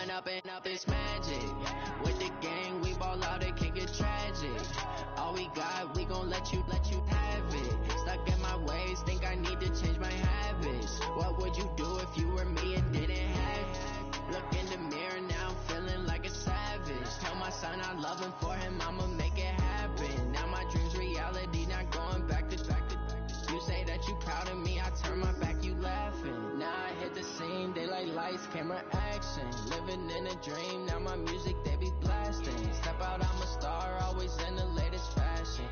Growing up and up is magic. With the gang, we ball out, it can get tragic. All we got, we gon' let you have it. Stuck in my ways, think I need to change my habits. What would you do if you were me and didn't have it? Look in the mirror, now I'm feeling like a savage. Tell my son I love him, for him I'ma make it happen. Now my dream's reality, not going back to. You say that you proud of me, I turn my back, you laughing. Now I hit the scene, they like lights, camera, action. Living in a dream, now my music, they be blasting. Step out, I'm a star, always in the latest fashion.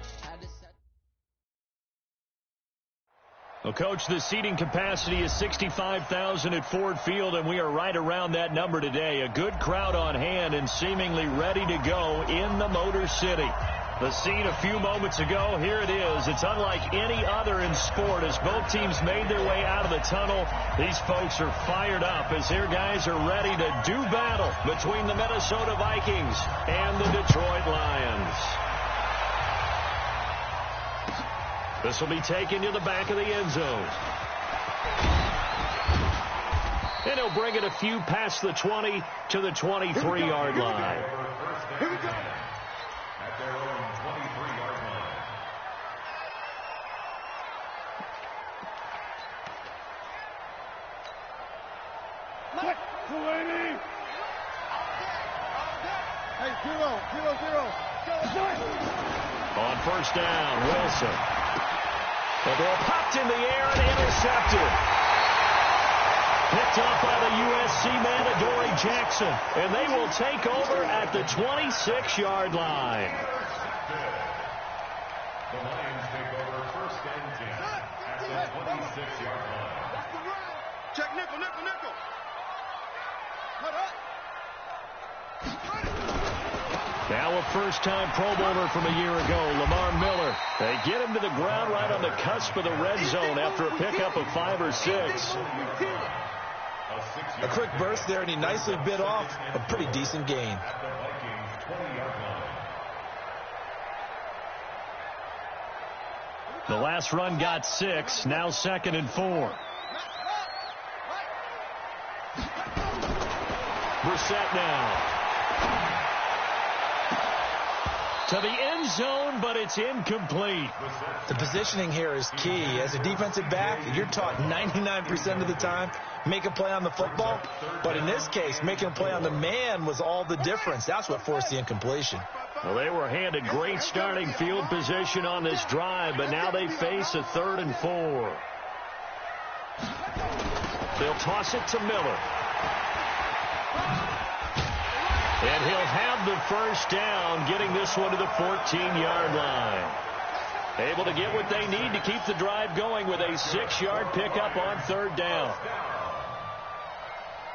Well, Coach, the seating capacity is 65,000 at Ford Field, and we are right around that number today. A good crowd on hand and seemingly ready to go in the Motor City. The scene a few moments ago, here it is. It's unlike any other in sport. As both teams made their way out of the tunnel, these folks are fired up as their guys are ready to do battle between the Minnesota Vikings and the Detroit Lions. This will be taken to the back of the end zone. And he'll bring it a few past the 20 to the 23-yard line. Here we go. At their own 23-yard line. What? Hey, 0-0-0. On first down, Wilson. The ball popped in the air and intercepted. Picked off by the USC man, Adoree Jackson. And they will take over at the 26-yard line. The Lions take over first and 10 at the 26-yard line. Check nickel. Hold up. Now a first-time Pro Bowler from a year ago, Lamar Miller. They get him to the ground right on the cusp of the red zone after a pickup of 5 or 6. A quick burst there, and he nicely bit off a pretty decent gain. At the Vikings 20-yard line. The last run got 6, now 2nd and 4. Brissett now. To the end zone, but it's incomplete. The positioning here is key. As a defensive back, you're taught 99% of the time, make a play on the football. But in this case, making a play on the man was all the difference. That's what forced the incompletion. Well, they were handed great starting field position on this drive, but now they face a 3rd and 4. They'll toss it to Miller. And he'll have the first down, getting this one to the 14-yard line. Able to get what they need to keep the drive going with a 6-yard pickup on 3rd down.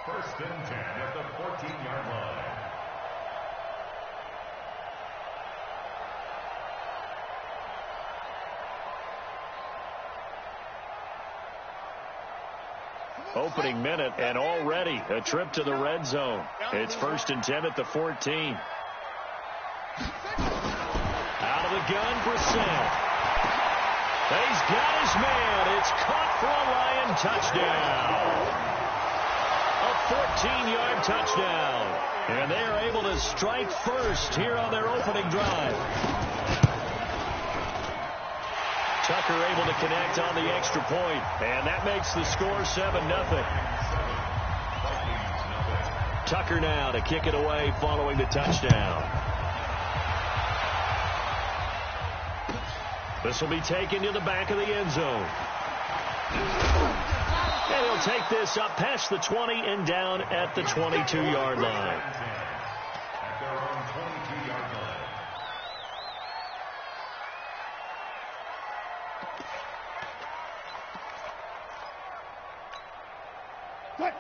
First and 10 at the 14-yard line. Opening minute, and already a trip to the red zone. It's 1st and 10 at the 14. Out of the gun, Brissett. He's got his man. It's caught for a Lion touchdown. A 14-yard touchdown. And they are able to strike first here on their opening drive. Tucker able to connect on the extra point, and that makes the score 7-0. Tucker now to kick it away following the touchdown. This will be taken to the back of the end zone. And he'll take this up past the 20 and down at the 22-yard line. At their own 22-yard line.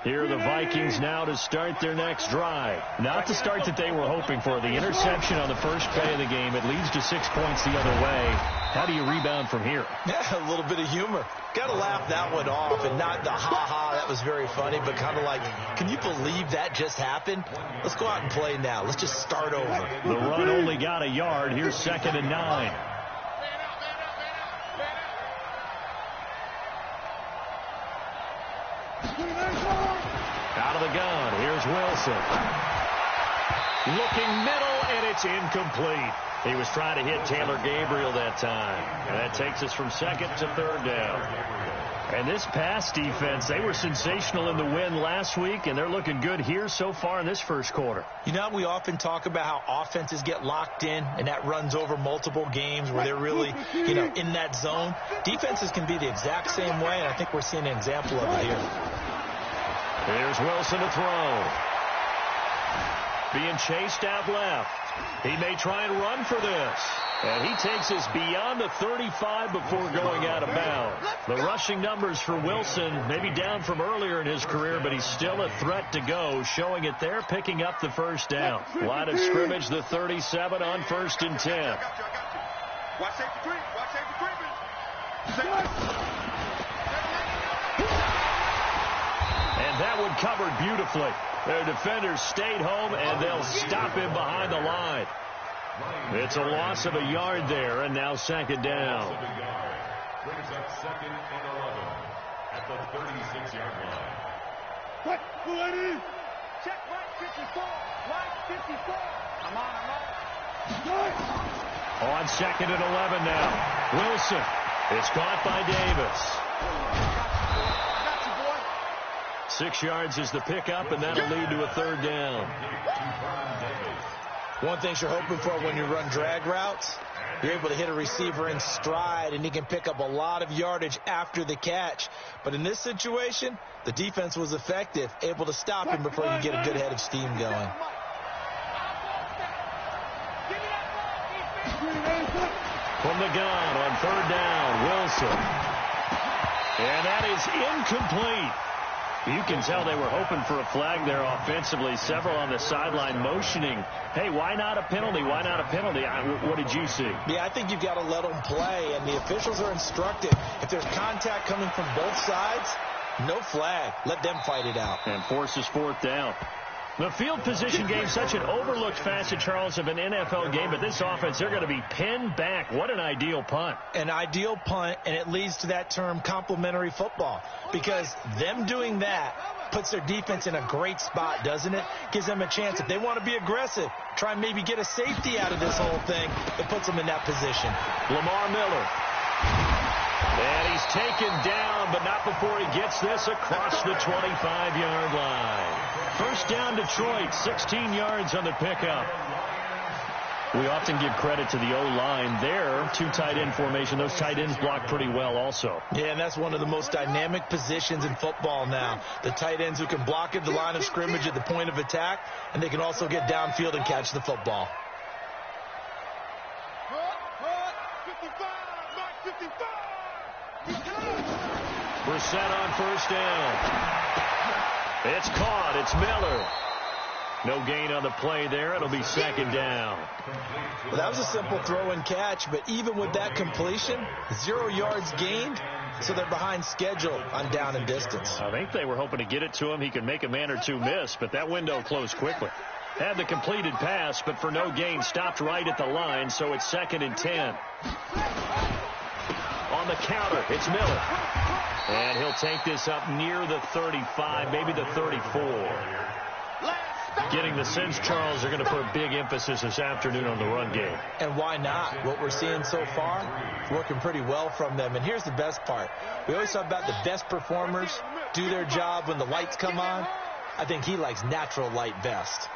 Here are the Vikings now to start their next drive. Not the start that they were hoping for. The interception on the first play of the game. It leads to 6 points the other way. How do you rebound from here? Yeah, a little bit of humor. Got to laugh that one off, and not the ha-ha, that was very funny, but kind of like, can you believe that just happened? Let's go out and play now. Let's just start over. The run only got a yard. Here's 2nd and 9. Out of the gun. Here's Here's Wilson. Looking middle, and it's incomplete. He was trying to hit Taylor Gabriel that time. And that takes us from second to third down. And this pass defense, they were sensational in the win last week, and they're looking good here so far in this first quarter. You know, we often talk about how offenses get locked in, and that runs over multiple games where they're really, in that zone. Defenses can be the exact same way, and I think we're seeing an example of it here. Here's Wilson to throw. Being chased out left. He may try and run for this. And he takes us beyond the 35 before going out of bounds. The rushing numbers for Wilson, maybe down from earlier in his career, but he's still a threat to go, showing it there, picking up the first down. Line of scrimmage, the 37 on 1st and 10. Watch safety creep. Watch safety creeping. And that one covered beautifully. Their defenders stayed home, and they'll stop him behind the line. It's a loss of a yard there, and now second down. Brings up 2nd and 11 at the 36-yard line. What? Ready? Check right 54. Right 54. I'm on. On 2nd and 11 now. Wilson. It's caught by Davis. 6 yards is the pickup, and that'll lead to a third down. One thing you're hoping for when you run drag routes, you're able to hit a receiver in stride, and he can pick up a lot of yardage after the catch. But in this situation, the defense was effective, able to stop him before you get a good head of steam going. From the gun on 3rd down, Wilson. And that is incomplete. You can tell they were hoping for a flag there offensively. Several on the sideline motioning, hey, why not a penalty? Why not a penalty? What did you see? Yeah, I think you've got to let them play, and the officials are instructed. If there's contact coming from both sides, no flag. Let them fight it out. And forces 4th down. The field position game, such an overlooked facet, Charles, of an NFL game, but this offense, they're going to be pinned back. What an ideal punt. An ideal punt, and it leads to that term complementary football, because them doing that puts their defense in a great spot, doesn't it? Gives them a chance. If they want to be aggressive, try and maybe get a safety out of this whole thing, it puts them in that position. Lamar Miller. And he's taken down, but not before he gets this across the 25-yard line. First down, Detroit, 16 yards on the pickup. We often give credit to the O-line there. 2 tight end formation. Those tight ends block pretty well also. Yeah, and that's one of the most dynamic positions in football now. The tight ends who can block at the line of scrimmage at the point of attack, and they can also get downfield and catch the football. 55. Mark 55. We're set on 1st down. It's caught. It's Miller. No gain on the play there. It'll be 2nd down. Well, that was a simple throw and catch, but even with that completion, 0 yards gained, so they're behind schedule on down and distance. I think they were hoping to get it to him. He could make a man or two miss, but that window closed quickly. Had the completed pass, but for no gain, stopped right at the line, so it's 2nd and 10. On the counter, it's Miller. And he'll take this up near the 35, maybe the 34. Getting the sense, Charles, they're going to put a big emphasis this afternoon on the run game. And why not? What we're seeing so far, working pretty well from them. And here's the best part. We always talk about the best performers do their job when the lights come on. I think he likes natural light best.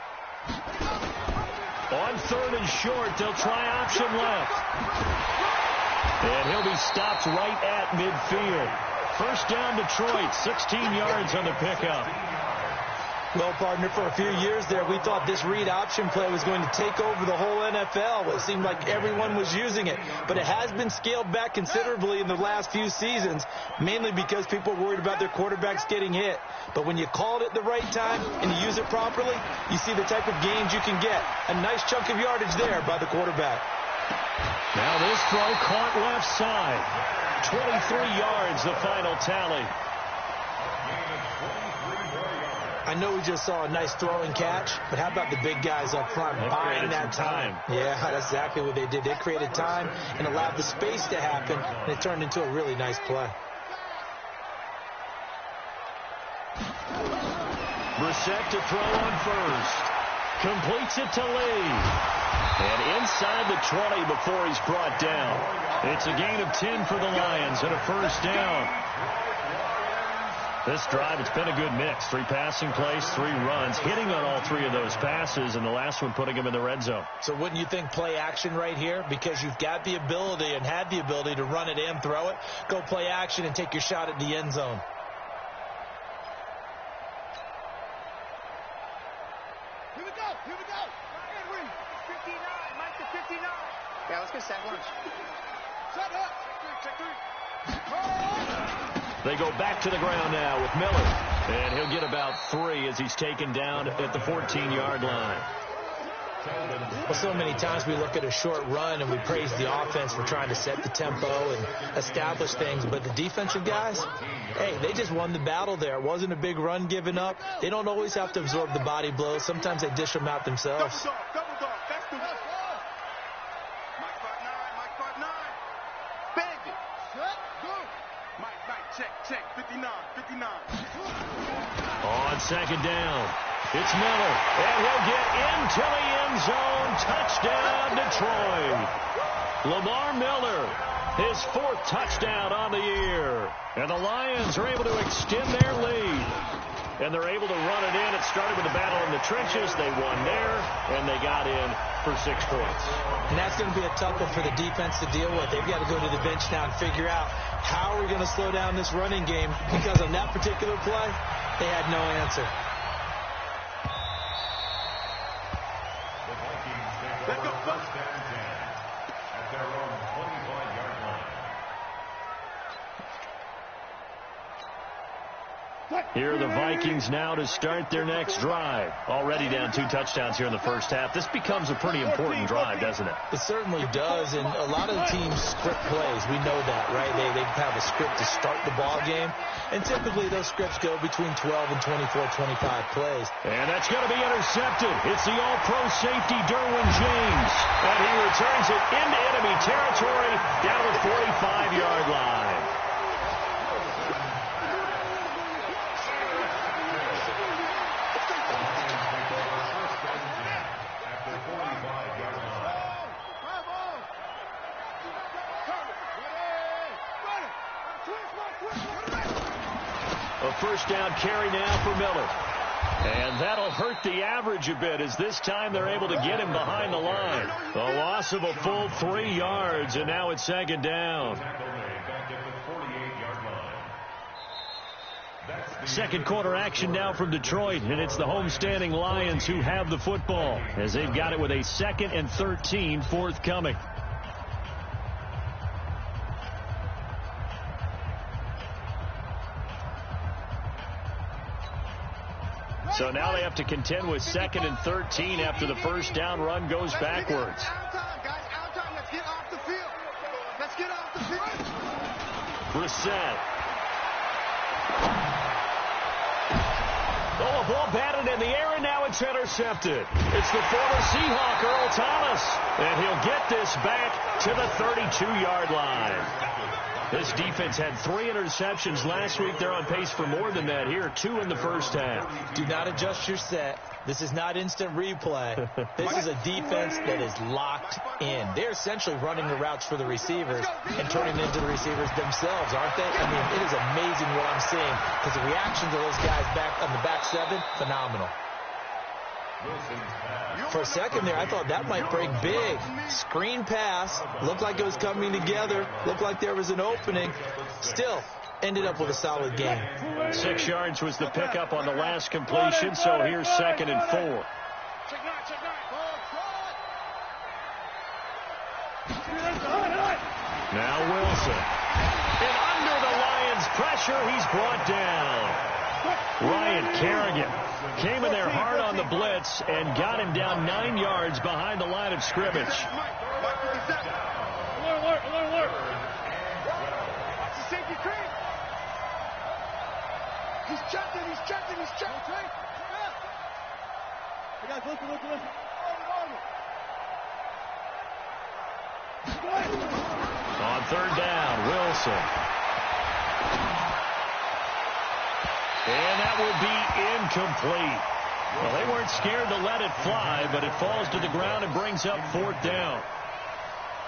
On 3rd and short, they'll try option left. And he'll be stopped right at midfield. First down, Detroit, 16 yards on the pickup. Well, partner, for a few years there, we thought this read option play was going to take over the whole NFL. It seemed like everyone was using it. But it has been scaled back considerably in the last few seasons, mainly because people are worried about their quarterbacks getting hit. But when you call it at the right time and you use it properly, you see the type of gains you can get. A nice chunk of yardage there by the quarterback. Now this throw caught left side. 23 yards, the final tally. I know we just saw a nice throw and catch, but how about the big guys up front buying that time? Yeah, that's exactly what they did. They created time and allowed the space to happen, and it turned into a really nice play. Brissett to throw on first. Completes it to Lee. And inside the 20 before he's brought down. It's a gain of 10 for the Lions and a first down. This drive, it's been a good mix. 3 passing plays, 3 runs, hitting on all 3 of those passes, and the last one putting him in the red zone. So wouldn't you think play action right here? Because you've got the ability and had the ability to run it and throw it. Go play action and take your shot at the end zone. Here we go. Henry. 59. Mike to 59. Yeah, let's go sack lunch. Set up. Check 3. They go back to the ground now with Miller. And he'll get about 3 as he's taken down at the 14-yard line. Well, so many times we look at a short run and we praise the offense for trying to set the tempo and establish things. But the defensive guys, hey, they just won the battle there. It wasn't a big run given up. They don't always have to absorb the body blows. Sometimes they dish them out themselves. Double dog. That's the one. Mike 5'9. Bang it. Set. Good. Mike, check. 59. On second down, it's Miller, and he'll get into the end zone. Touchdown, Detroit. Lamar Miller, his 4th touchdown on the year. And the Lions are able to extend their lead. And they're able to run it in. It started with a battle in the trenches. They won there, and they got in for 6 points. And that's going to be a tough one for the defense to deal with. They've got to go to the bench now and figure out how are we going to slow down this running game, because on that particular play, they had no answer. Let's go. First down 10 at their own 25-yard line. Here are the Vikings now to start their next drive. Already down 2 touchdowns here in the first half. This becomes a pretty important drive, doesn't it? It certainly does, and a lot of the teams script plays. We know that, right? They have a script to start the ball game, and typically those scripts go between 12 and 24, 25 plays. And that's going to be intercepted. It's the all-pro safety, Derwin James, and he returns it into enemy territory down the 45-yard line. A first down carry now for Miller. And that'll hurt the average a bit, as this time they're able to get him behind the line. A loss of a full 3 yards, and now it's second down. Second quarter action now from Detroit, and it's the homestanding Lions who have the football, as they've got it with a 2nd and 13 forthcoming. So now they have to contend with 2nd and 13 after the first down run goes backwards. Out time, guys. Out time. Let's get off the field. Brissett. Oh, a ball batted in the air, and now it's intercepted. It's the former Seahawk, Earl Thomas. And he'll get this back to the 32-yard line. This defense had 3 interceptions last week. They're on pace for more than that here, 2 in the first half. Do not adjust your set. This is not instant replay. This is a defense that is locked in. They're essentially running the routes for the receivers and turning into the receivers themselves, aren't they? I mean, it is amazing what I'm seeing, because the reactions of those guys back on the back 7, phenomenal. For a second there, I thought that might break big. Screen pass. Looked like it was coming together. Looked like there was an opening. Still, ended up with a solid game. 6 yards was the pickup on the last completion, so here's 2nd and 4. Now Wilson. And under the Lions' pressure, he's brought down. Ryan Kerrigan came in there hard on the blitz and got him down 9 yards behind the line of scrimmage. Alert. Watch the safety creep. He's checking. Hey guys, listen. On 3rd down, Wilson. And that will be incomplete. Well, they weren't scared to let it fly, but it falls to the ground and brings up 4th down.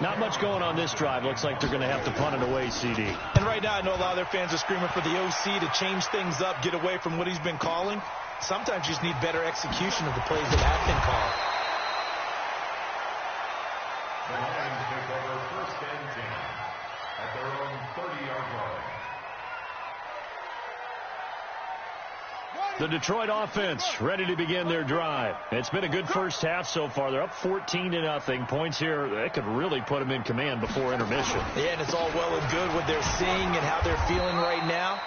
Not much going on this drive. Looks like they're going to have to punt it away, CD. And right now, I know a lot of their fans are screaming for the OC to change things up, get away from what he's been calling. Sometimes you just need better execution of the plays that have been called. The Lions take over 1st and 10 at their own 30-yard line. The Detroit offense ready to begin their drive. It's been a good first half so far. They're up 14-0. Points here, they could really put them in command before intermission. Yeah, and it's all well and good what they're seeing and how they're feeling right now.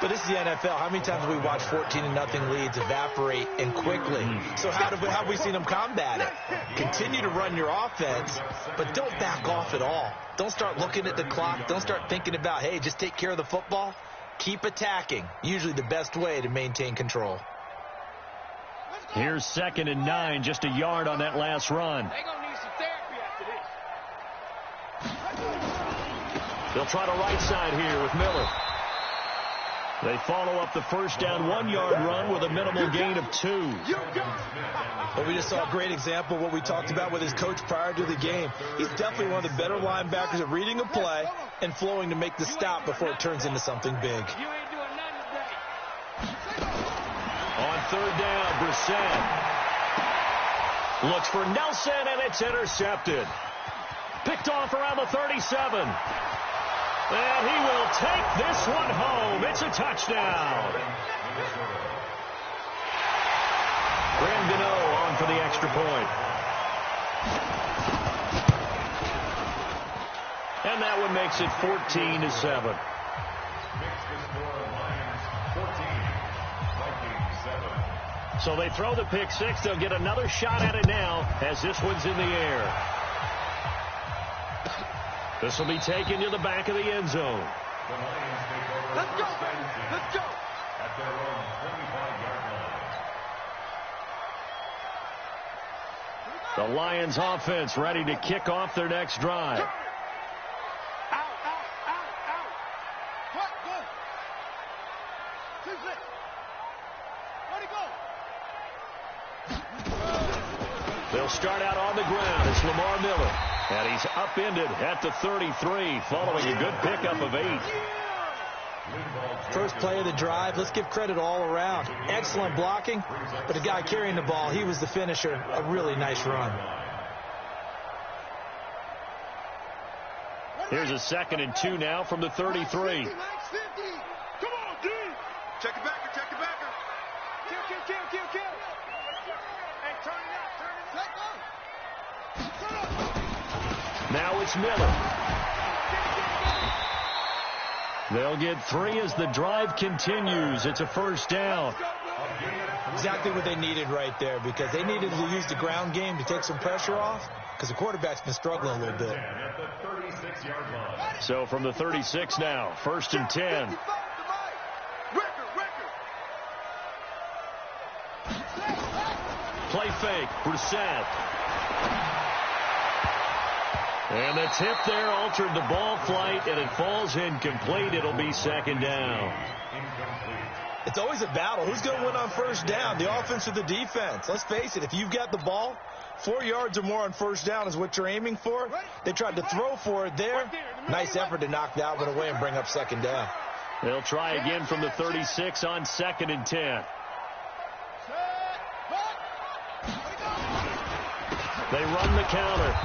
But this is the NFL. How many times have we watched 14-0 leads evaporate and quickly? So how have we seen them combat it? Continue to run your offense, but don't back off at all. Don't start looking at the clock. Don't start thinking about, hey, just take care of the football. Keep attacking. Usually the best way to maintain control. Here's 2nd and 9, just a yard on that last run. They're going to need some therapy after this. They'll try the right side here with Miller. They follow up the first down 1-yard run with a minimal gain of 2. Well, we just saw a great example of what we talked about with his coach prior to the game. He's definitely one of the better linebackers at reading a play and flowing to make the stop before it turns into something big. You ain't doing nothing today. On 3rd down, Brissett looks for Nelson, and it's intercepted. Picked off around the 37. And he will take this one home. It's a touchdown. Graham Gano on for the extra point. And that one makes it 14-7. So they throw the pick six. They'll get another shot at it now as this one's in the air. This will be taken to the back of the end zone. Let's go, baby. Let's go. At their own 25-yard line. The Lions offense ready to kick off their next drive. Out, out, out, out. What? Good. 2-6. Where'd he go? They'll start out on the ground. It's Lamar Miller. And he's upended at the 33 following a good pickup of 8. First play of the drive. Let's give credit all around. Excellent blocking, but the guy carrying the ball, he was the finisher. A really nice run. Here's a 2nd and 2 now from the 33. Come on, D. Check it back. Check it back. Kill. Hey, turn it up. Now it's Miller. They'll get 3 as the drive continues. It's a first down. Exactly what they needed right there, because they needed to use the ground game to take some pressure off, because the quarterback's been struggling a little bit. So from the 36 now, 1st and 10. Play fake, Brissett. And the tip there altered the ball flight, and it falls incomplete. It'll be 2nd down. It's always a battle. Who's going to win on first down, the offense or the defense? Let's face it, if you've got the ball, 4 yards or more on first down is what you're aiming for. They tried to throw for it there. Nice effort to knock that one away and bring up 2nd down. They'll try again from the 36 on 2nd and 10. They run the counter.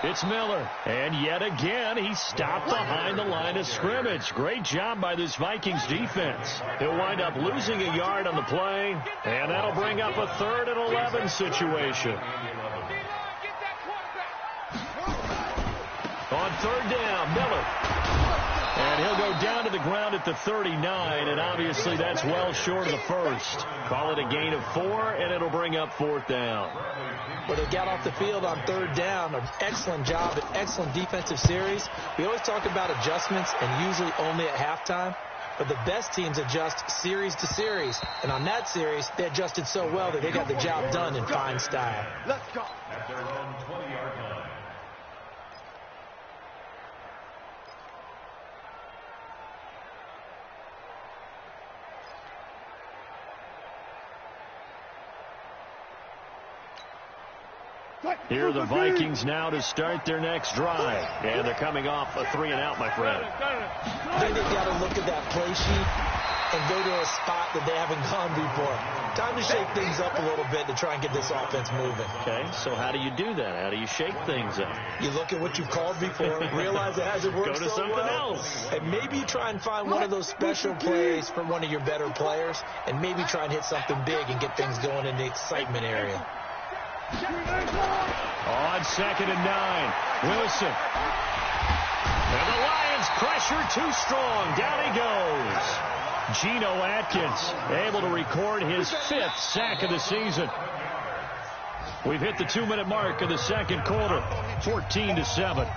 It's Miller. And yet again, he's stopped behind the line of scrimmage. Great job by this Vikings defense. He'll wind up losing a yard on the play, and that'll bring up a 3rd and 11 situation. On 3rd down, Miller. And he'll go down to the ground at the 39, and obviously that's well short of the first. Call it a gain of 4, and it'll bring up 4th down. Well, they got off the field on 3rd down. An excellent job, an excellent defensive series. We always talk about adjustments, and usually only at halftime. But the best teams adjust series to series. And on that series, they adjusted so well that they got the job done in fine style. Let's go. At their own 20-yard line. Here are the Vikings now to start their next drive. And they're coming off a 3-and-out, my friend. Then they've got to look at that play sheet and go to a spot that they haven't gone before. Time to shake things up a little bit to try and get this offense moving. Okay, so how do you do that? How do you shake things up? You look at what you've called before, realize it hasn't worked so so well. else. And maybe you try and find one of those special plays from one of your better players, and maybe try and hit something big and get things going in the excitement area. On 2nd and 9, Wilson. And the Lions pressure too strong. Down he goes. Geno Atkins able to record his 5th sack of the season. We've hit the 2-minute mark of the second quarter. 14-7.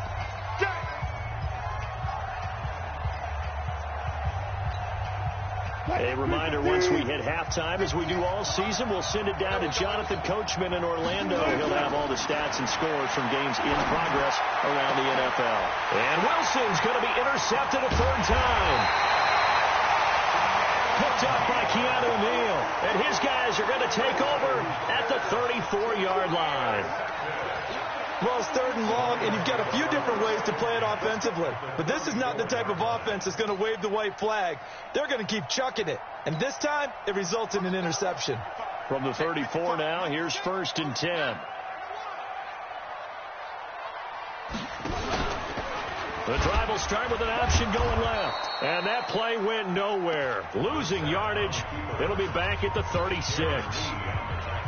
A reminder, once we hit halftime, as we do all season, we'll send it down to Jonathan Coachman in Orlando. He'll have all the stats and scores from games in progress around the NFL. And Wilson's going to be intercepted a 3rd time. Picked up by Keanu Neal. And his guys are going to take over at the 34-yard line. Well, it's 3rd and long, and you've got a few different ways to play it offensively. But this is not the type of offense that's going to wave the white flag. They're going to keep chucking it. And this time, it results in an interception. From the 34 now, here's 1st and 10. The drive will start with an option going left. And that play went nowhere. Losing yardage. It'll be back at the 36.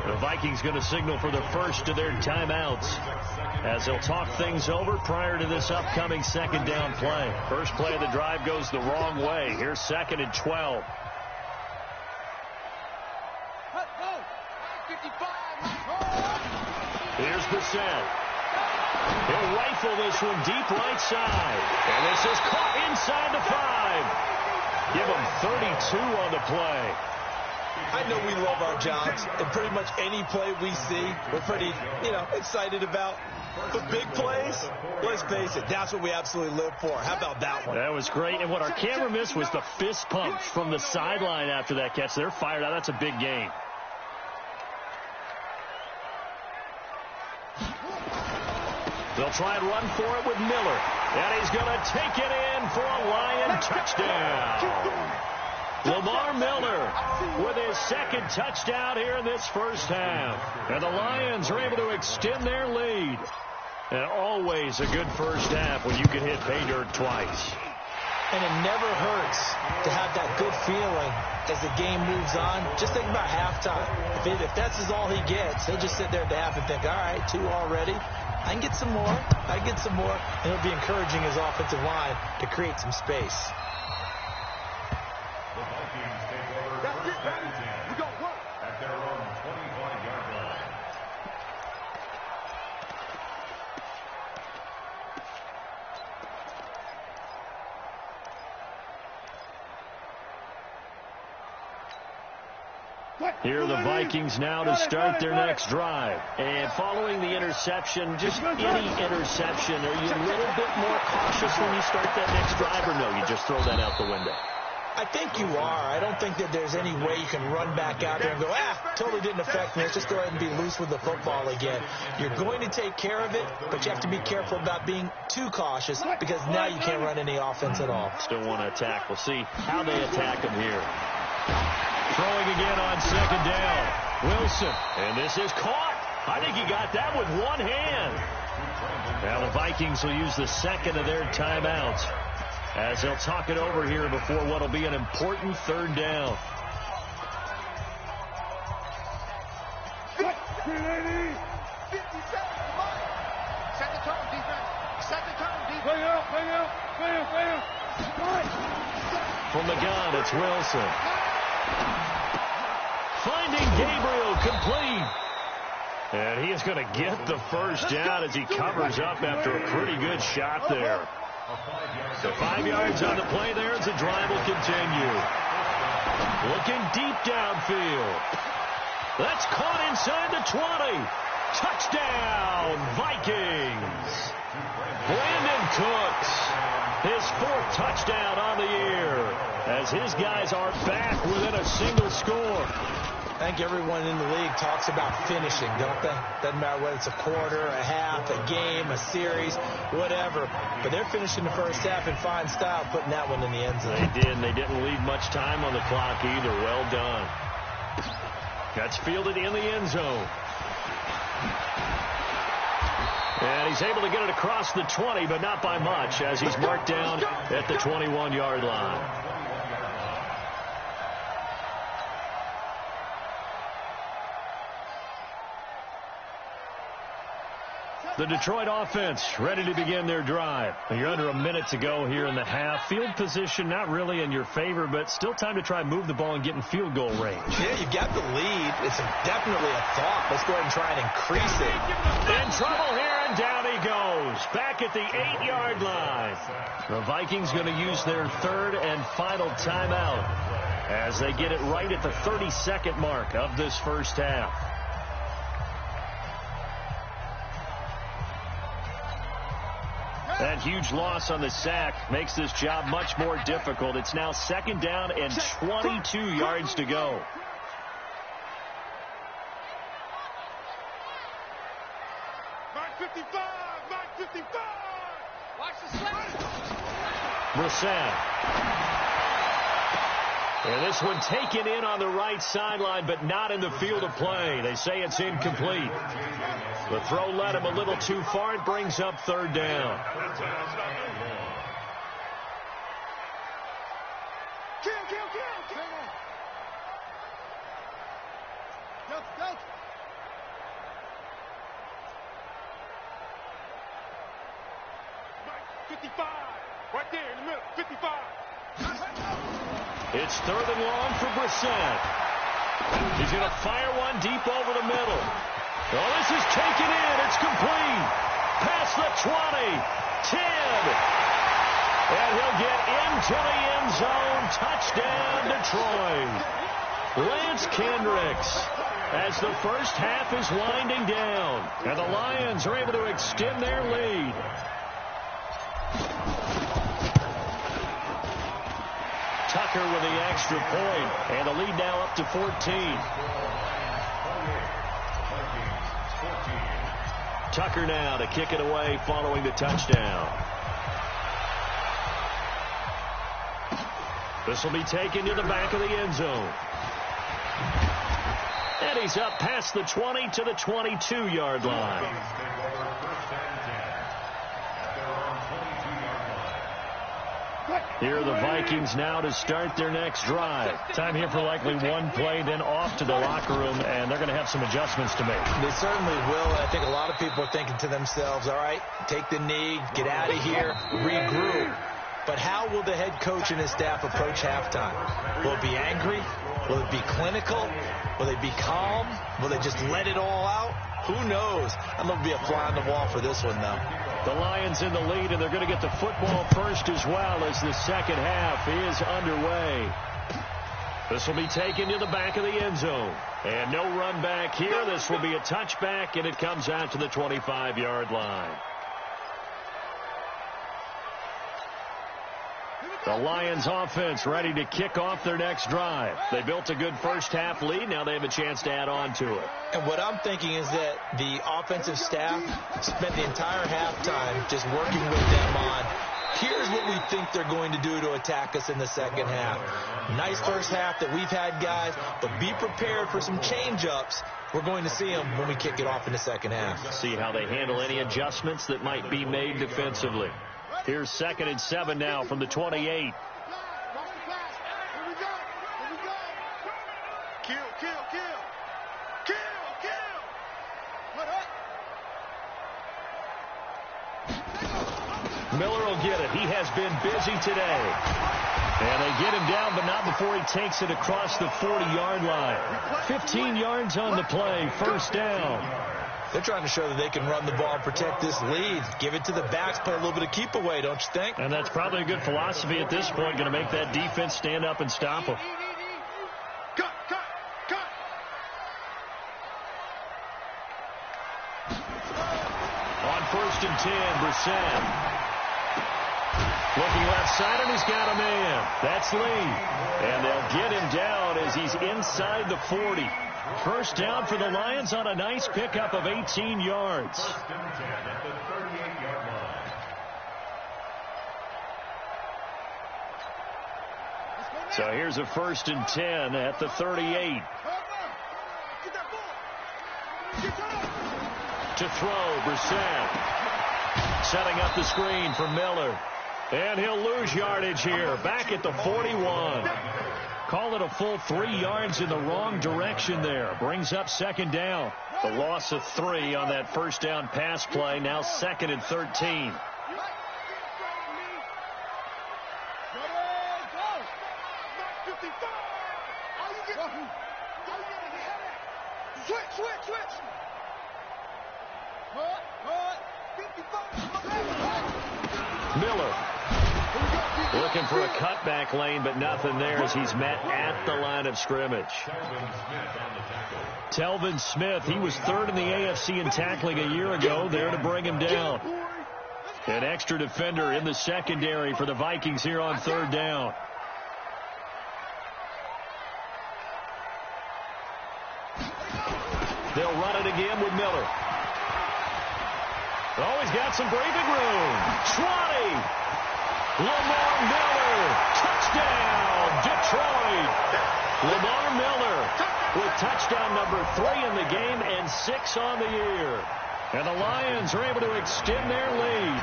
The Vikings going to signal for the first of their timeouts as they'll talk things over prior to this upcoming 2nd down play. First play of the drive goes the wrong way. Here's 2nd and 12. Here's Brissett. He'll rifle this one deep right side. And this is caught inside the 5. Give him 32 on the play. I know we love our jobs, and pretty much any play we see, we're pretty, excited about. But big plays, let's face it, that's what we absolutely live for. How about that one? That was great, and what our camera missed was the fist pump from the sideline after that catch. They're fired out. That's a big game. They'll try and run for it with Miller. And he's going to take it in for a Lion touchdown. Lamar Miller with his 2nd touchdown here in this first half. And the Lions are able to extend their lead. And always a good first half when you can hit pay dirt twice. And it never hurts to have that good feeling as the game moves on. Just think about halftime. If that's all he gets, he'll just sit there at the half and think, all right, 2 already. I can get some more. I can get some more. And he'll be encouraging his offensive line to create some space. The Vikings take over first and 10. We go work at their own 25-yard line. Here are the Vikings now to start their next drive. And following the interception, just any interception, are you a little bit more cautious when you start that next drive, or no, you just throw that out the window? I think you are. I don't think that there's any way you can run back out there and go, totally didn't affect me. Let's just go ahead and be loose with the football again. You're going to take care of it, but you have to be careful about being too cautious because now you can't run any offense at all. Still want to attack. We'll see how they attack him here. Throwing again on 2nd down. Wilson. And this is caught. I think he got that with one hand. Now the Vikings will use the 2nd of their timeouts as they'll talk it over here before what will be an important 3rd down. Set the tone, defense. Set the tone, defense. From the gun, it's Wilson. Finding Gabriel complete. And he is going to get the first down as he covers up after a pretty good shot there. So 5 yards on the play there as the drive will continue. Looking deep downfield. That's caught inside the 20. Touchdown, Vikings. Brandon Cooks, his 4th touchdown on the year, as his guys are back within a single score. I think everyone in the league talks about finishing, don't they? Doesn't matter whether it's a quarter, a half, a game, a series, whatever. But they're finishing the first half in fine style, putting that one in the end zone. They did, and they didn't leave much time on the clock either. Well done. That's fielded in the end zone. And he's able to get it across the 20, but not by much, as he's marked down at the 21-yard line. The Detroit offense ready to begin their drive. You're under a minute to go here in the half. Field position not really in your favor, but still time to try and move the ball and get in field goal range. Yeah, you've got the lead. It's definitely a thought. Let's go ahead and try and increase it. In trouble here, and down he goes. Back at the 8-yard line. The Vikings going to use their third and final timeout as they get it right at the 32nd mark of this first half. That huge loss on the sack makes this job much more difficult. It's now 2nd down and 22 yards to go. Mark 55! Mark 55! Watch the slide! Brissett. And this one taken in on the right sideline, but not in the field of play. They say it's incomplete. The throw led him a little too far. It brings up 3rd down. Kill! Go! Mike, 55. Right there in the middle. 55. It's 3rd and long for Brissett. He's going to fire one deep over the middle. Oh, this is taken in. It's complete. Past the 20. 10. And he'll get into the end zone. Touchdown, Detroit. Lance Kendricks, as the first half is winding down. And the Lions are able to extend their lead. Tucker with the extra point, and the lead now up to 14. Tucker now to kick it away following the touchdown. This will be taken to the back of the end zone. And he's up past the 20 to the 22-yard line. Here are the Vikings now to start their next drive. Time here for likely one play, then off to the locker room, and they're going to have some adjustments to make. They certainly will. I think a lot of people are thinking to themselves, all right, take the knee, get out of here, regroup. But how will the head coach and his staff approach halftime? Will it be angry? Will it be clinical? Will they be calm? Will they just let it all out? Who knows? I'm going to be a fly on the wall for this one, though. The Lions in the lead, and they're going to get the football first as well as the second half is underway. This will be taken to the back of the end zone. And no run back here. This will be a touchback, and it comes out to the 25-yard line. The Lions offense ready to kick off their next drive. They built a good first half lead. Now they have a chance to add on to it. And what I'm thinking is that the offensive staff spent the entire halftime just working with them on, here's what we think they're going to do to attack us in the second half. Nice first half that we've had, guys, but be prepared for some change-ups. We're going to see them when we kick it off in the second half. See how they handle any adjustments that might be made defensively. Here's 2nd and 7 now from the 28. Kill. Miller will get it. He has been busy today. And they get him down, but not before he takes it across the 40-yard line. 15 yards on the play, first down. They're trying to show that they can run the ball and protect this lead. Give it to the backs, play a little bit of keep away, don't you think? And that's probably a good philosophy at this point, going to make that defense stand up and stop them. Cut. On 1st and 10, Brissett. Looking left side, and he's got a man. That's Lee. And they'll get him down as he's inside the 40. First down for the Lions on a nice pickup of 18 yards. First and 10 at the 38-yard line. So here's a 1st and 10 at the 38. To throw, Brissett. Setting up the screen for Miller. And he'll lose yardage here. Back at the 41. Call it a full 3 yards in the wrong direction there. Brings up 2nd down. The loss of 3 on that 1st down pass play. Now 2nd and 13. Miller looking for a cutback lane, but nothing there as he's met at the line of scrimmage. Telvin Smith, he was 3rd in the AFC in tackling a year ago, there to bring him down. An extra defender in the secondary for the Vikings here on 3rd down. They'll run it again with Miller. Oh, he's got some breathing room. Swanee. Lamar Miller. Touchdown, Detroit. Lamar Miller with touchdown number 3 in the game and 6 on the year. And the Lions are able to extend their lead.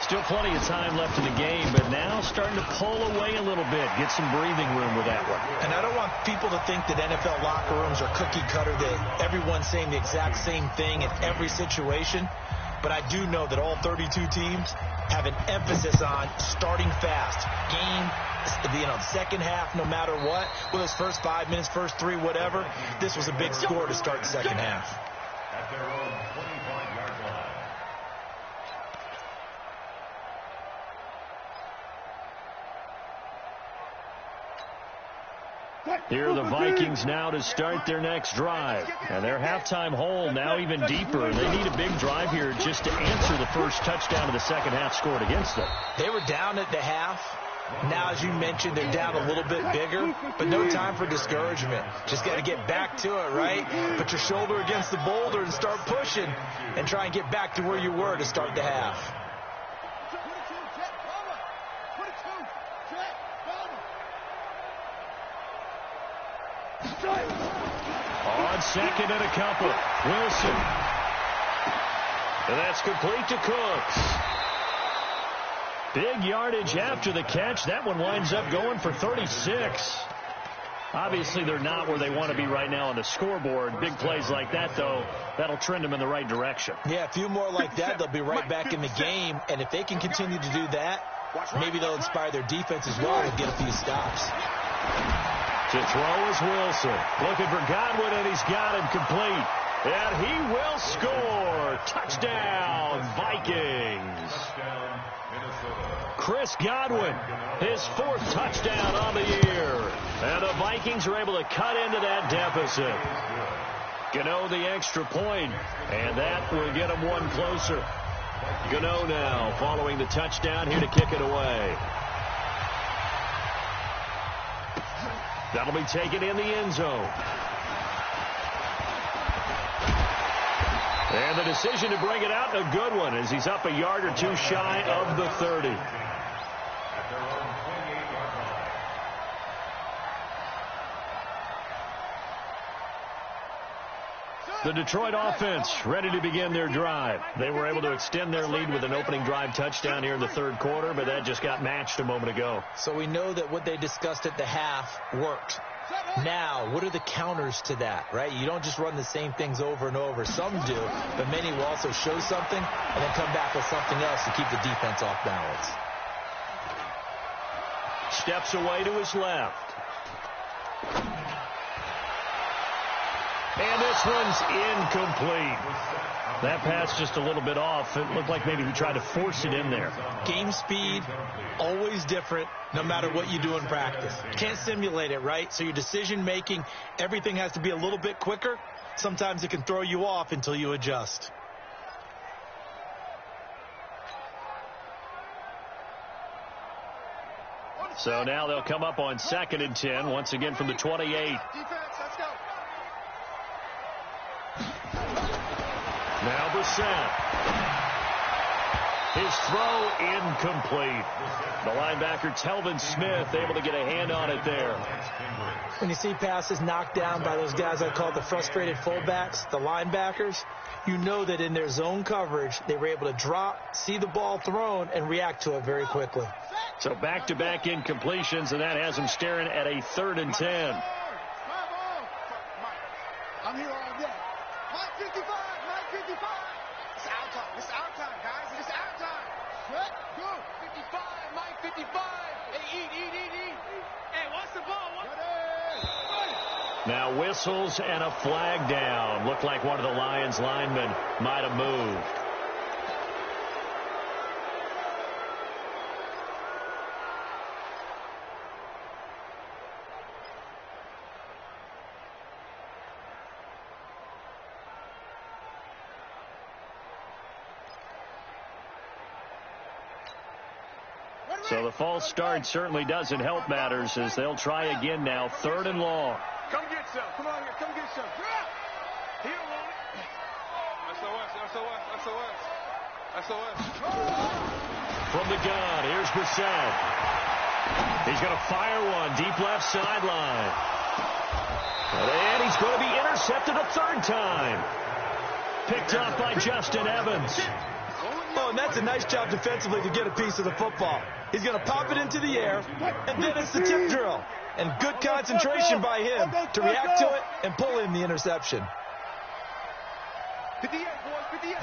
Still plenty of time left in the game, but now starting to pull away a little bit. Get some breathing room with that one. And I don't want people to think that NFL locker rooms are cookie cutter, that everyone's saying the exact same thing in every situation. But I do know that all 32 teams have an emphasis on starting fast. Game, second half, no matter what. Whether it's first 5 minutes, first 3, whatever. This was a big score to start the second half. At their own 25-yard line. Here are the Vikings now to start their next drive. And their halftime hole now even deeper. They need a big drive here just to answer the first touchdown of the second half scored against them. They were down at the half. Now, as you mentioned, they're down a little bit bigger, but no time for discouragement. Just got to get back to it, right? Put your shoulder against the boulder and start pushing and try and get back to where you were to start the half. On 2nd and a couple. Wilson. And that's complete to Cooks. Big yardage after the catch. That one winds up going for 36. Obviously, they're not where they want to be right now on the scoreboard. Big plays like that, though, that'll trend them in the right direction. Yeah, a few more like that, they'll be right back in the game. And if they can continue to do that, maybe they'll inspire their defense as well and get a few stops. To throw is Wilson. Looking for Godwin, and he's got him complete. And he will score. Touchdown, Vikings. Touchdown, Minnesota. Chris Godwin, his 4th touchdown on the year. And the Vikings are able to cut into that deficit. Gano the extra point, and that will get them one closer. Gano now following the touchdown here to kick it away. That'll be taken in the end zone. And the decision to bring it out, a good one, as he's up a yard or 2 shy of the 30. At their own 28-yard line. The Detroit offense ready to begin their drive. They were able to extend their lead with an opening drive touchdown here in the 3rd quarter, but that just got matched a moment ago. So we know that what they discussed at the half worked. Now, what are the counters to that, right? You don't just run the same things over and over. Some do, but many will also show something and then come back with something else to keep the defense off balance. Steps away to his left. And this one's incomplete. That pass just a little bit off. It looked like maybe he tried to force it in there. Game speed, always different, no matter what you do in practice. You can't simulate it, right? So your decision-making, everything has to be a little bit quicker. Sometimes it can throw you off until you adjust. So now they'll come up on 2nd and 10, once again from the 28. Defense, let's go. Now Brissett. His throw incomplete. The linebacker, Telvin Smith, able to get a hand on it there. When you see passes knocked down by those guys I call the frustrated fullbacks, the linebackers, you know that in their zone coverage, they were able to drop, see the ball thrown, and react to it very quickly. So back-to-back incompletions, and that has them staring at a 3rd and 10. I'm here all day. Mike 55, Mike 55. It's our time. It's our time, guys. It's our time. What? Go. 55, Mike 55. Hey, eat. Hey, what's the ball? Now whistles and a flag down. Looked like one of the Lions linemen might have moved. So the false start certainly doesn't help matters as they'll try again now. 3rd and long. Come get some. Come on here. Come get some. He don't want it. SOS. From the gun, here's Brissett. He's going to fire one deep left sideline. And he's going to be intercepted a 3rd time. Picked off by Justin Evans. Oh, and that's a nice job defensively to get a piece of the football. He's going to pop it into the air, and then it's the tip drill. And good concentration by him to react to it and pull in the interception. 58, boys, 58.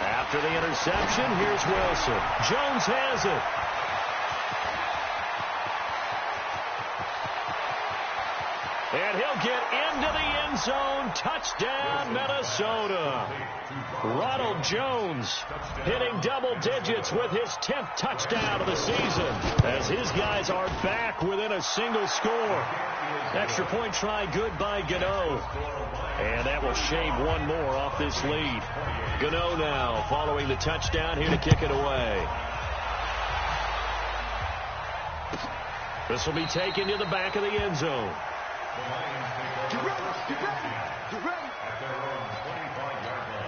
After the interception, here's Wilson. Jones has it. And he'll get into the end zone. Touchdown, Minnesota. Ronald Jones hitting double digits with his 10th touchdown of the season as his guys are back within a single score. Extra point try good by Gano. And that will shave one more off this lead. Gano now following the touchdown here to kick it away. This will be taken to the back of the end zone. Get ready. Get ready. At their own 25-yard line.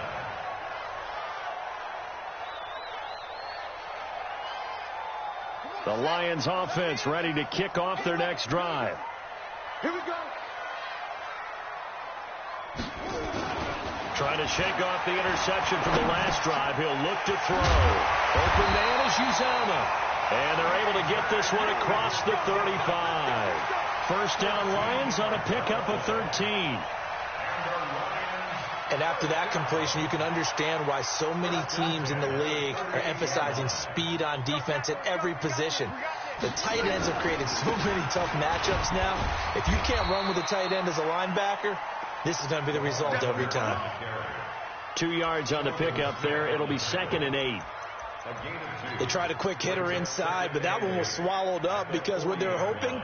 The Lions offense ready to kick off their next drive. Here we go. Trying to shake off the interception from the last drive. He'll look to throw. Open man is Uzomah. And they're able to get this one across the 35. First down Lions on a pickup of 13. And after that completion, you can understand why so many teams in the league are emphasizing speed on defense at every position. The tight ends have created so many tough matchups now. If you can't run with a tight end as a linebacker, this is going to be the result every time. 2 yards on the pickup there. It'll be 2nd and 8. They tried a quick hitter inside, but that one was swallowed up because what they're hoping,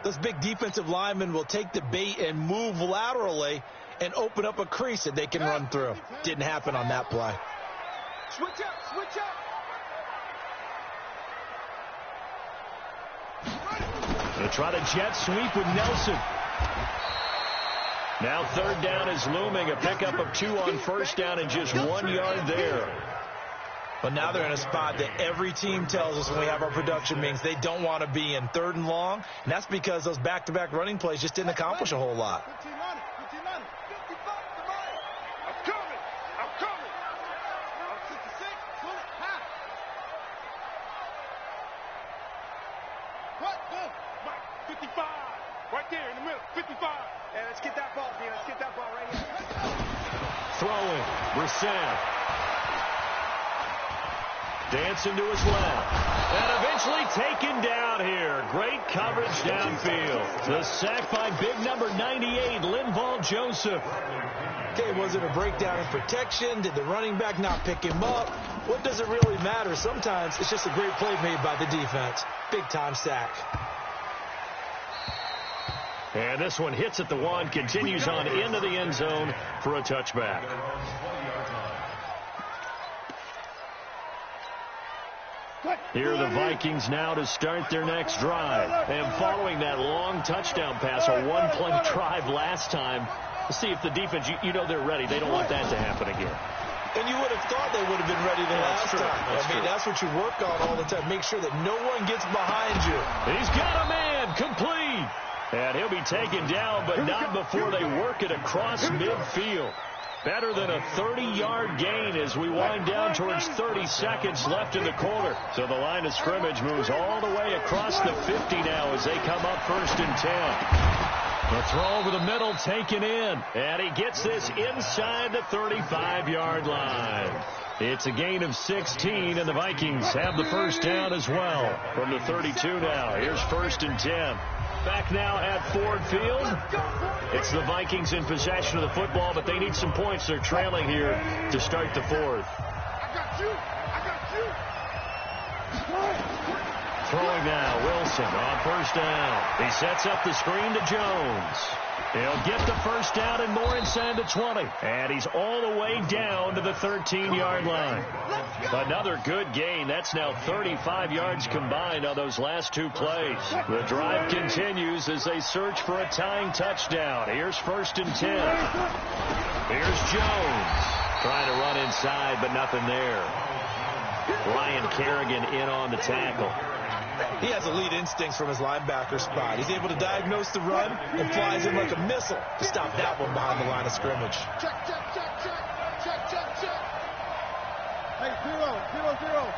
those big defensive linemen will take the bait and move laterally and open up a crease that they can run through. Didn't happen on that play. Switch up. They'll try to jet sweep with Nelson. Now 3rd down is looming. A pickup of 2 on first down and just 1 yard there. But now they're in a spot that every team tells us when we have our production meetings they don't want to be in, 3rd and long. And that's because those back-to-back running plays just didn't accomplish a whole lot. 15 on it. 55, come on. I'm coming. 66, pull it, half. What? Mike, 55. Right there in the middle, 55. Hey, let's get that ball, Dean. Let's get that ball right here. Throwing, Brissett. Dancing to his left. And eventually taken down here. Great coverage downfield. The sack by big number 98, Linval Joseph. Okay, was it a breakdown in protection? Did the running back not pick him up? What does it really matter? Sometimes it's just a great play made by the defense. Big-time sack. And this one hits at the 1, continues on into the end zone for a touchback. Here are the Vikings now to start their next drive. And following that long touchdown pass, a one-play drive last time, we'll see if the defense, you know they're ready. They don't want that to happen again. And you would have thought they would have been ready the last time. That's what you work on all the time. Make sure that no one gets behind you. He's got a man, complete. And he'll be taken down, but not before they work it across midfield. Better than a 30-yard gain as we wind down towards 30 seconds left in the quarter. So the line of scrimmage moves all the way across the 50 now as they come up 1st and 10. The throw over the middle taken in. And he gets this inside the 35-yard line. It's a gain of 16, and the Vikings have the first down as well. From the 32 now, here's 1st and 10. Back now at Ford Field. It's the Vikings in possession of the football, but they need some points. They're trailing here to start the 4th. Throwing now, Wilson on 1st down. He sets up the screen to Jones. He'll get the first down and more inside the 20. And he's all the way down to the 13-yard line. Another good gain. That's now 35 yards combined on those last 2 plays. The drive continues as they search for a tying touchdown. Here's 1st and 10. Here's Jones. Trying to run inside, but nothing there. Ryan Kerrigan in on the tackle. He has elite instincts from his linebacker spot. He's able to diagnose the run and flies in like a missile to stop that one behind the line of scrimmage. Check. Hey, 0-0.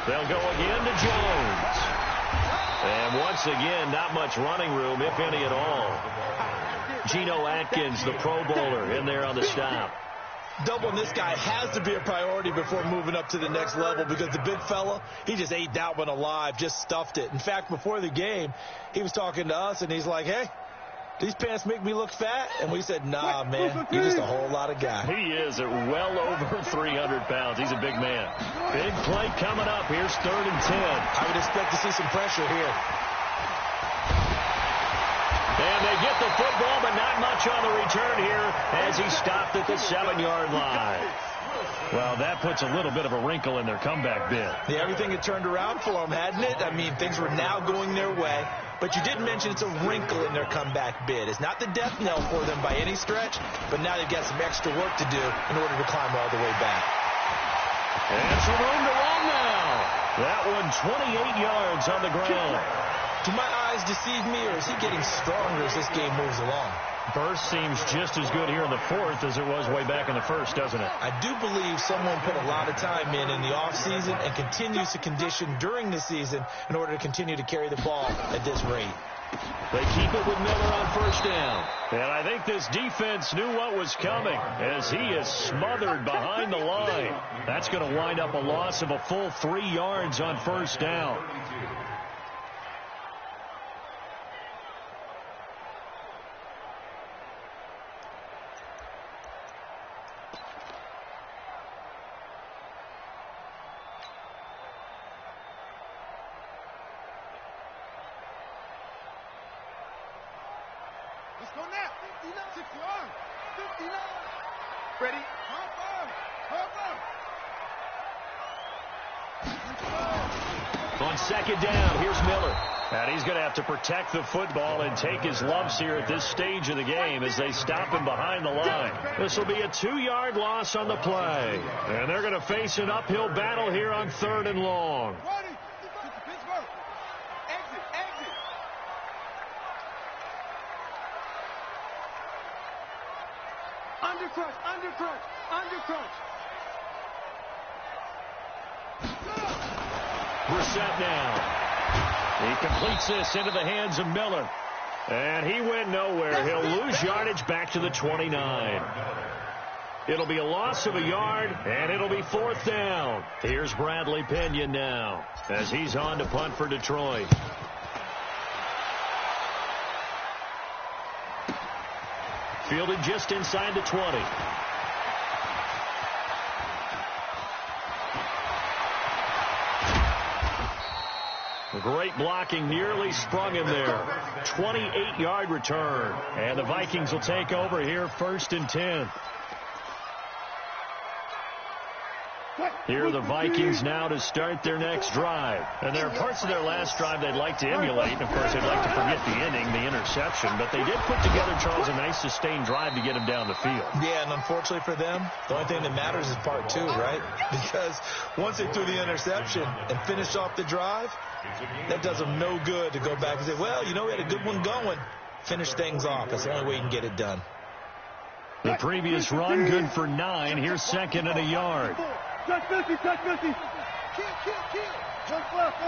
They'll go again to Jones. And once again, not much running room, if any at all. Geno Atkins, the Pro Bowler, in there on the stop. Doubling this guy has to be a priority before moving up to the next level because the big fella, he just ate that one alive, just stuffed it. In fact, before the game, he was talking to us, and he's like, hey, these pants make me look fat? And we said, nah, man, you're just a whole lot of guy. He is at well over 300 pounds. He's a big man. Big play coming up. Here's 3rd and 10. I would expect to see some pressure here. And they get the football, but not much on the return here as he stopped at the 7-yard line. Well, that puts a little bit of a wrinkle in their comeback bid. Yeah, everything had turned around for them, hadn't it? I mean, things were now going their way. But you did mention it's a wrinkle in their comeback bid. It's not the death knell for them by any stretch, but now they've got some extra work to do in order to climb all the way back. And some room to run now. That one 28 yards on the ground. Do my eyes deceive me, or is he getting stronger as this game moves along? Burst seems just as good here in the 4th as it was way back in the 1st, doesn't it? I do believe someone put a lot of time in the offseason and continues to condition during the season in order to continue to carry the ball at this rate. They keep it with Miller on 1st down. And I think this defense knew what was coming as he is smothered behind the line. That's going to wind up a loss of a full 3 yards on 1st down. Let's go now. 59. 59. Ready? On 2nd down, here's Miller. And he's going to have to protect the football and take his lumps here at this stage of the game as they stop him behind the line. This will be a 2-yard loss on the play. And they're going to face an uphill battle here on 3rd and long. Undercrunch. Brissett now. He completes this into the hands of Miller. And he went nowhere. He'll lose yardage back to the 29. It'll be a loss of a yard, and it'll be 4th down. Here's Bradley Pinion now as he's on to punt for Detroit. Fielded just inside the 20. Great blocking, nearly sprung him there. 28-yard return. And the Vikings will take over here 1st and 10. Here are the Vikings now to start their next drive. And there are parts of their last drive they'd like to emulate. And, of course, they'd like to forget the inning, the interception. But they did put together, Charles, a nice sustained drive to get him down the field. Yeah, and unfortunately for them, the only thing that matters is part two, right? Because once they threw the interception and finished off the drive, that does them no good to go back and say, well, you know, we had a good one going. Finish things off. That's the only way you can get it done. The previous run, good for 9. Here's second and a yard. Touch Missy, touch Missy. Kill. Just left.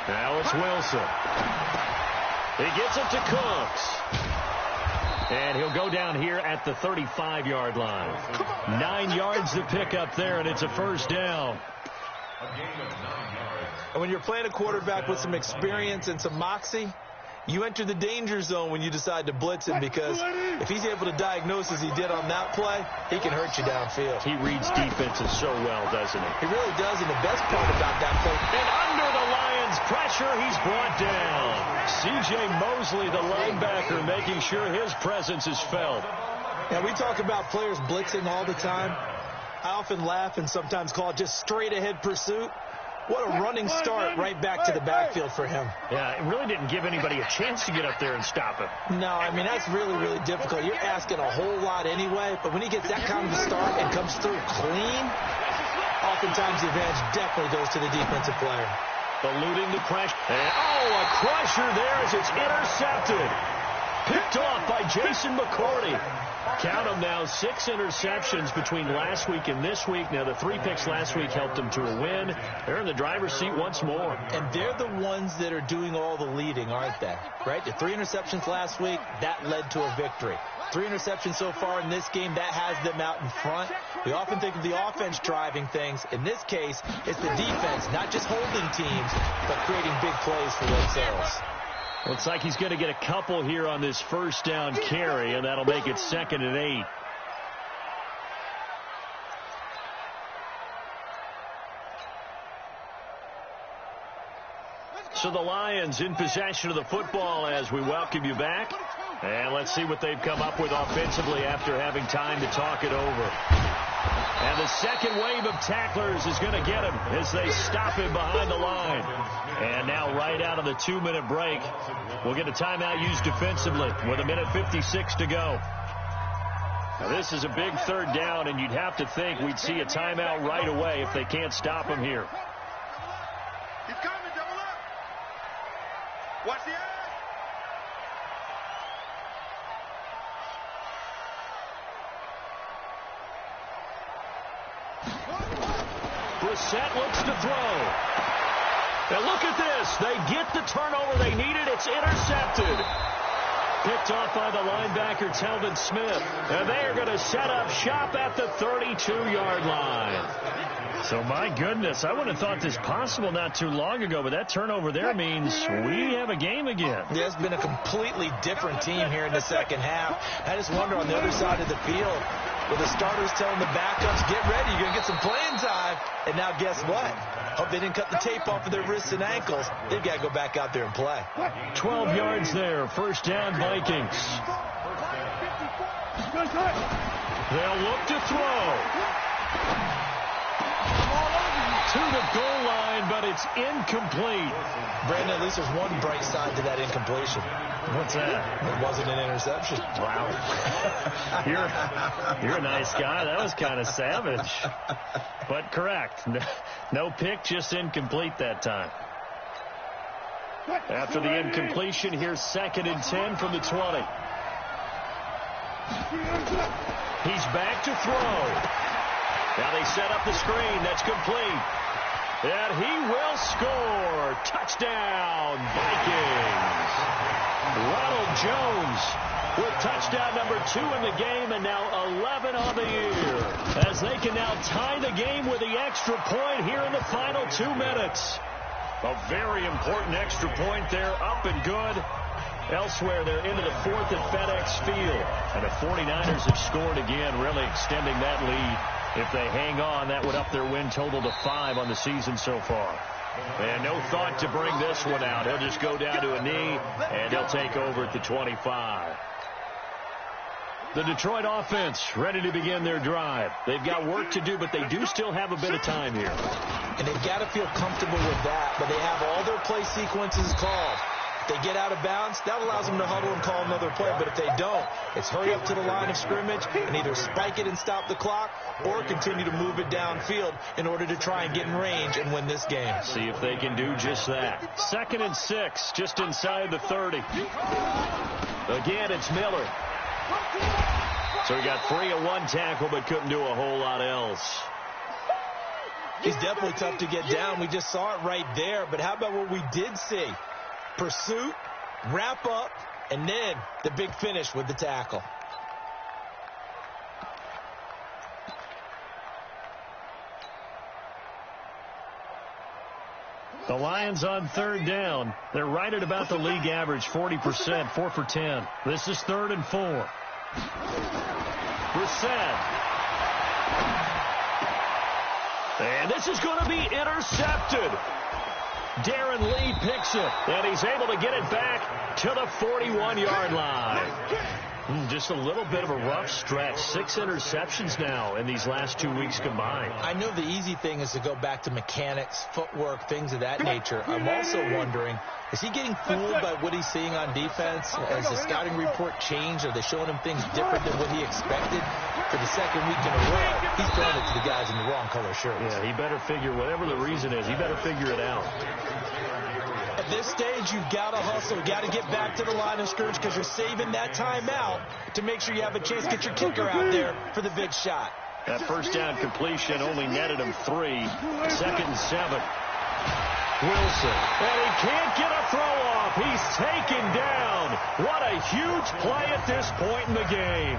Now it's Wilson. He gets it to Cooks. And he'll go down here at the 35-yard line. 9 yards to pick up there, and it's a first down. A gain of 9 yards. And when you're playing a quarterback with some experience and some moxie, you enter the danger zone when you decide to blitz him, because if he's able to diagnose as he did on that play, he can hurt you downfield. He reads defenses so well, doesn't he? He really does, and the best part about that play. And under the Lions' pressure, he's brought down. C.J. Mosley, the linebacker, making sure his presence is felt. Now, we talk about players blitzing all the time. I often laugh and sometimes call it just straight-ahead pursuit. What a running start right back to the backfield for him. Yeah, it really didn't give anybody a chance to get up there and stop him. No, I mean, that's really, really difficult. You're asking a whole lot anyway, but when he gets that kind of a start and comes through clean, oftentimes the advantage definitely goes to the defensive player. Eluding the pressure. And, a crusher there as it's intercepted. Picked off by Jason McCourty. Count them now, 6 interceptions between last week and this week. Now, the 3 picks last week helped them to a win. They're in the driver's seat once more. And they're the ones that are doing all the leading, aren't they? Right? The 3 interceptions last week, that led to a victory. 3 interceptions so far in this game, that has them out in front. We often think of the offense driving things. In this case, it's the defense, not just holding teams, but creating big plays for themselves. Looks like he's going to get a couple here on this first down carry, and that'll make it 2nd and 8. So the Lions in possession of the football as we welcome you back. And let's see what they've come up with offensively after having time to talk it over. And the second wave of tacklers is going to get him as they stop him behind the line. And now right out of the 2-minute break, we'll get a timeout used defensively with 1:56 to go. Now this is a big third down, and you'd have to think we'd see a timeout right away if they can't stop him here. He's coming, double up. Watch the eye. Brissett looks to throw. Now look at this. They get the turnover they needed. It's intercepted. Picked off by the linebacker, Telvin Smith. And they are going to set up shop at the 32-yard line. So, my goodness, I wouldn't have thought this possible not too long ago, but that turnover there means we have a game again. Yeah, it's been a completely different team here in the second half. I just wonder on the other side of the field, with the starters telling the backups, get ready, you're going to get some playing time. And now guess what? Hope they didn't cut the tape off of their wrists and ankles. They've got to go back out there and play. 12 yards there. First down, Vikings. They'll look to throw. To the goal line, but it's incomplete. Brandon, at least there's one bright side to that incompletion. What's that? It wasn't an interception. Wow. You're a nice guy. That was kind of savage. But correct. No pick, just incomplete that time. After the incompletion, here's 2nd and 10 from the 20. He's back to throw. Now they set up the screen. That's complete. And he will score. Touchdown, Vikings. Ronald Jones with touchdown number 2 in the game, and now 11 on the year. As they can now tie the game with the extra point here in the final 2 minutes. A very important extra point there, up and good. Elsewhere, they're into the 4th at FedEx Field. And the 49ers have scored again, really extending that lead. If they hang on, that would up their win total to 5 on the season so far. And no thought to bring this one out. He'll just go down to a knee, and he'll take over at the 25. The Detroit offense ready to begin their drive. They've got work to do, but they do still have a bit of time here. And they've got to feel comfortable with that, but they have all their play sequences called. If they get out of bounds, that allows them to huddle and call another play, but if they don't, it's hurry up to the line of scrimmage and either spike it and stop the clock or continue to move it downfield in order to try and get in range and win this game. See if they can do just that. 2nd and 6, just inside the 30. Again, it's Miller. So he got free of one tackle, but couldn't do a whole lot else. He's definitely tough to get down. We just saw it right there. But how about what we did see? Pursuit, wrap up, and then the big finish with the tackle. The Lions on 3rd down. They're right at about the league average, 40%, 4 for 10. This is 3rd and 4. Brissett. And this is going to be intercepted. Darren Lee picks it, and he's able to get it back to the 41-yard line. Just a little bit of a rough stretch. 6 interceptions now in these last 2 weeks combined. I know the easy thing is to go back to mechanics, footwork, things of that nature. I'm also wondering, is he getting fooled by what he's seeing on defense? Has the scouting report changed? Are they showing him things different than what he expected? For the 2nd week in a row, he's throwing it to the guys in the wrong color shirts. Yeah, he better figure, whatever the reason is, he better figure it out. At this stage, you've got to hustle. You've got to get back to the line of scrimmage because you're saving that timeout to make sure you have a chance to get your kicker out there for the big shot. That first down completion only netted him 3. 2nd and 7. Wilson. And he can't get a throw off. He's taken down. What a huge play at this point in the game.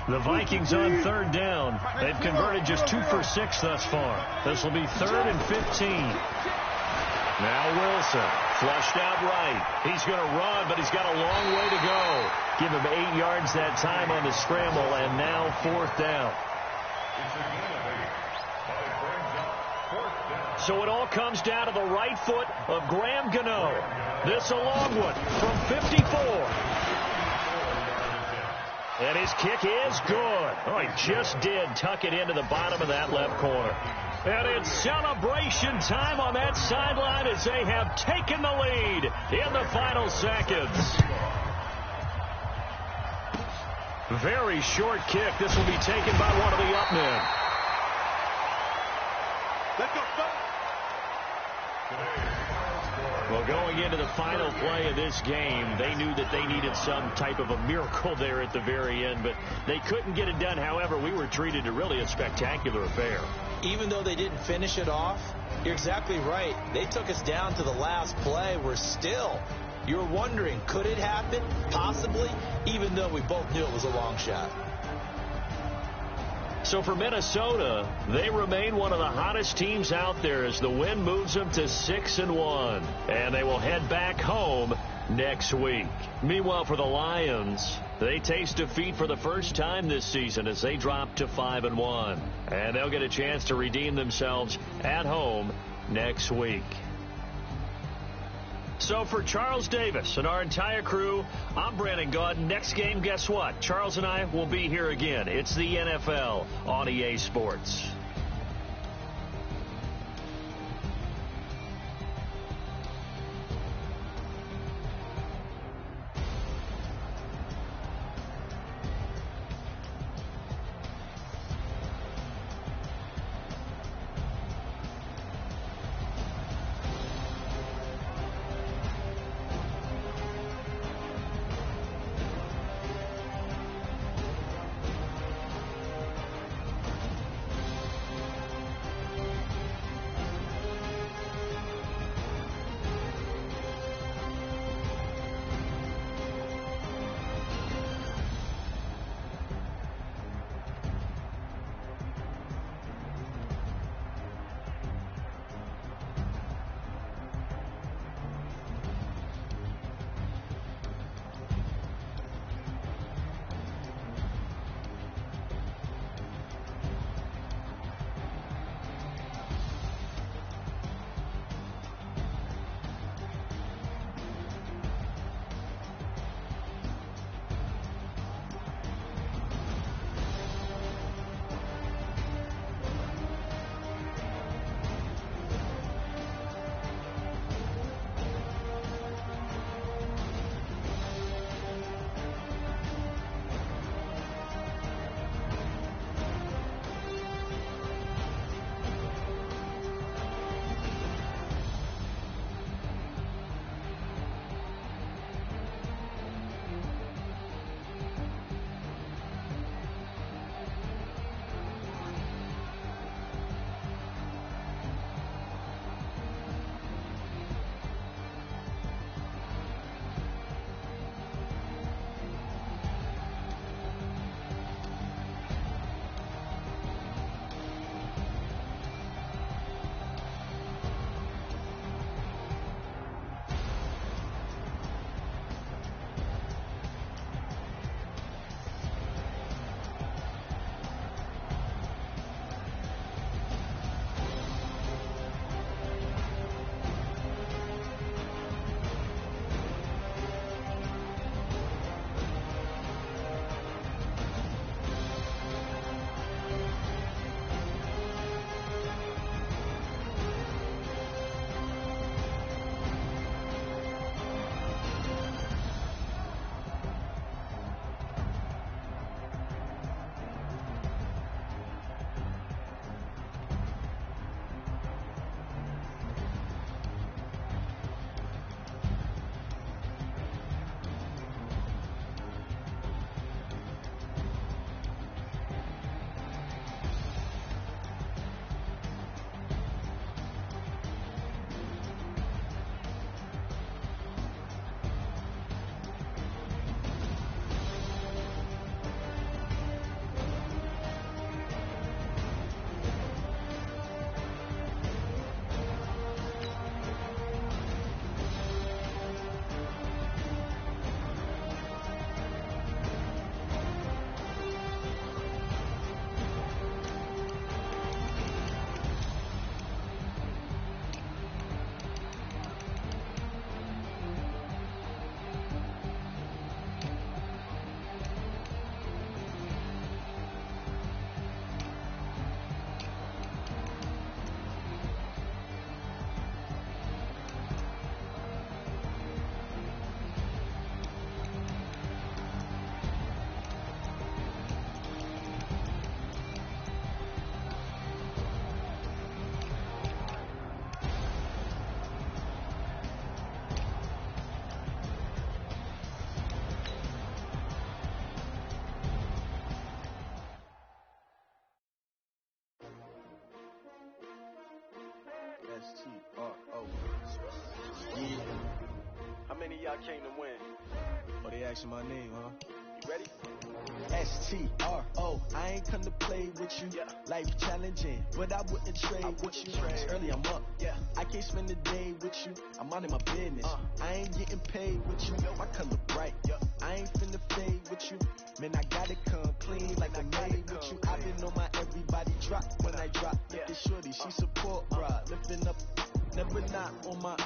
The Vikings on 3rd down. They've converted just 2 for 6 thus far. This will be 3rd and 15. Now Wilson, flushed out right. He's going to run, but he's got a long way to go. Give him 8 yards that time on the scramble, and now 4th down. So it all comes down to the right foot of Graham Gano. This a long one from 54. And his kick is good. Oh, he just did tuck it into the bottom of that left corner. And it's celebration time on that sideline as they have taken the lead in the final seconds. Very short kick. This will be taken by one of the up men. Let's go. Well, going into the final play of this game, they knew that they needed some type of a miracle there at the very end, but they couldn't get it done. However, we were treated to really a spectacular affair. Even though they didn't finish it off, you're exactly right. They took us down to the last play. We're still, you're wondering, could it happen? Possibly, even though we both knew it was a long shot. So for Minnesota, they remain one of the hottest teams out there as the win moves them to 6-1. And they will head back home next week. Meanwhile, for the Lions, they taste defeat for the first time this season as they drop to 5-1. And they'll get a chance to redeem themselves at home next week. So for Charles Davis and our entire crew, I'm Brandon Gaudin. Next game, guess what? Charles and I will be here again. It's the NFL on EA Sports. many y'all came to win? Oh, they asking my name, huh? You ready? STRO, I ain't come to play with you. Life challenging, but I wouldn't trade with you. It's early, I'm up. I can't spend the day with you. I'm minding my business. I ain't getting paid with you. My color bright. I ain't finna fade with you. Man, I gotta come clean like I made with you. I been on my everybody drop when I drop. Look at shorty, she support rod. Lifting up, never not on my